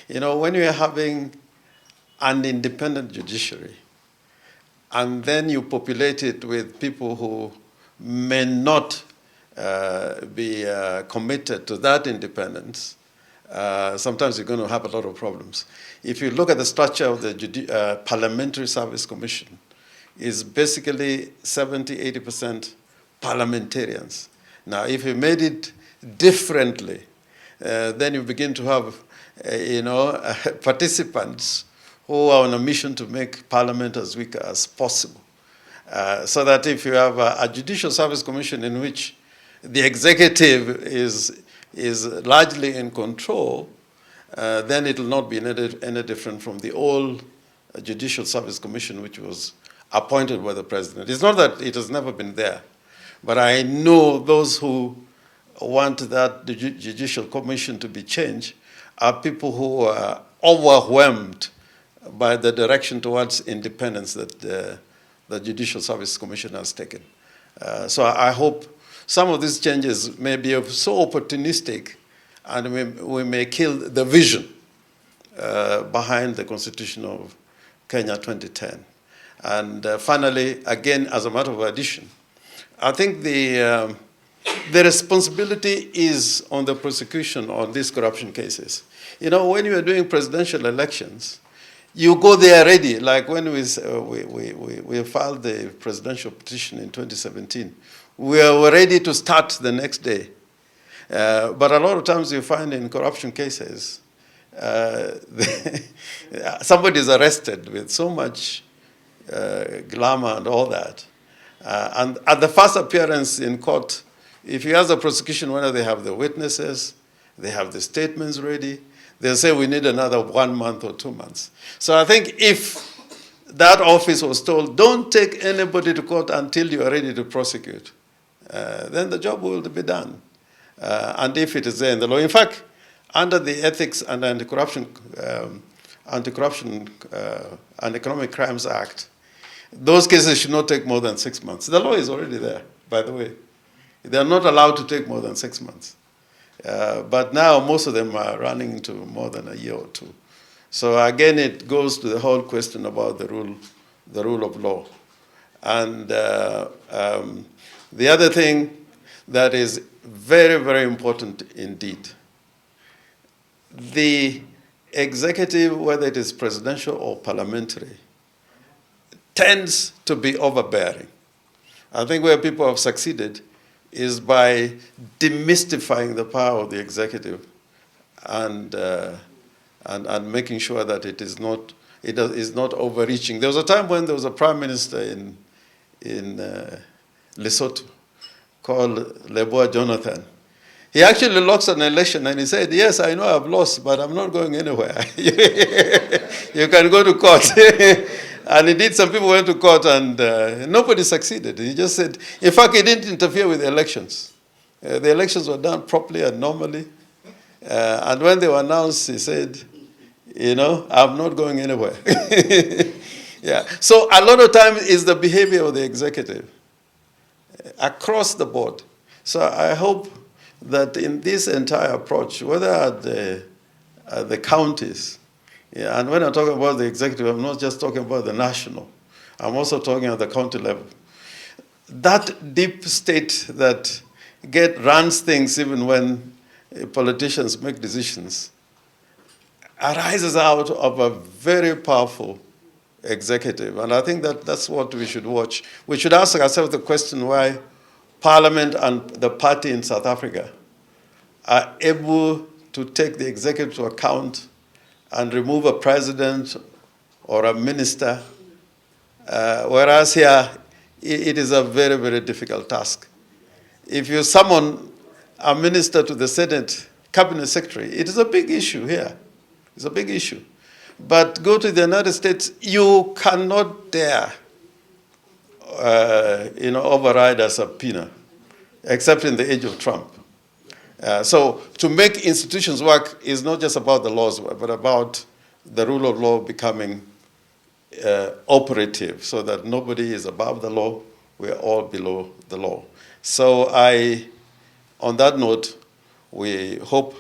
You know, when you're having an independent judiciary, and then you populate it with people who may not be committed to that independence, sometimes you're going to have a lot of problems. If you look at the structure of the Parliamentary Service Commission, it's basically 70–80% parliamentarians. Now, if you made it differently, then you begin to have, participants who are on a mission to make Parliament as weak as possible. So that if you have a Judicial Service Commission in which the executive is largely in control, then it will not be any different from the old Judicial Service Commission, which was appointed by the president. It's not that it has never been there, but I know those who want that Judicial Commission to be changed are people who are overwhelmed by the direction towards independence that the Judicial Service Commission has taken. So I hope some of these changes may be so opportunistic, and we may kill the vision behind the Constitution of Kenya 2010. And finally, again, as a matter of addition, I think the responsibility is on the prosecution on these corruption cases. You know, when you are doing presidential elections, you go there ready. Like when we filed the presidential petition in 2017, we were ready to start the next day. But a lot of times you find in corruption cases, somebody is arrested with so much glamour and all that. And at the first appearance in court, if you ask the prosecution whether they have the witnesses, they have the statements ready, they'll say we need another 1 month or 2 months. So I think if that office was told, don't take anybody to court until you are ready to prosecute, then the job will be done. And if it is there in the law. In fact, under the Ethics and Anti-Corruption and Economic Crimes Act, those cases should not take more than 6 months. The law is already there, by the way. They are not allowed to take more than 6 months. But now most of them are running into more than a year or two. So again, it goes to the whole question about the rule of law. And the other thing that is very, very important indeed, the executive, whether it is presidential or parliamentary, tends to be overbearing. I think where people have succeeded is by demystifying the power of the executive and making sure that it is not overreaching. There was a time when there was a prime minister in Lesotho called Leboa Jonathan. He actually lost an election and he said, yes, I know I've lost, but I'm not going anywhere. You can go to court. And indeed, some people went to court and nobody succeeded. He just said, in fact, he didn't interfere with the elections. The elections were done properly and normally. And when they were announced, he said, I'm not going anywhere. Yeah. So a lot of times is the behavior of the executive across the board. So I hope that in this entire approach, whether at the counties, and when I'm talking about the executive, I'm not just talking about the national. I'm also talking at the county level. That deep state that runs things even when politicians make decisions arises out of a very powerful executive. And I think that's what we should watch. We should ask ourselves the question why Parliament and the party in South Africa are able to take the executive to account and remove a president or a minister, whereas here it is a very, very difficult task. If you summon a minister to the Senate cabinet secretary, it is a big issue here. It's a big issue. But go to the United States, you cannot dare override a subpoena, except in the age of Trump. So to make institutions work is not just about the laws, but about the rule of law becoming operative, so that nobody is above the law, we're all below the law. So on that note, we hope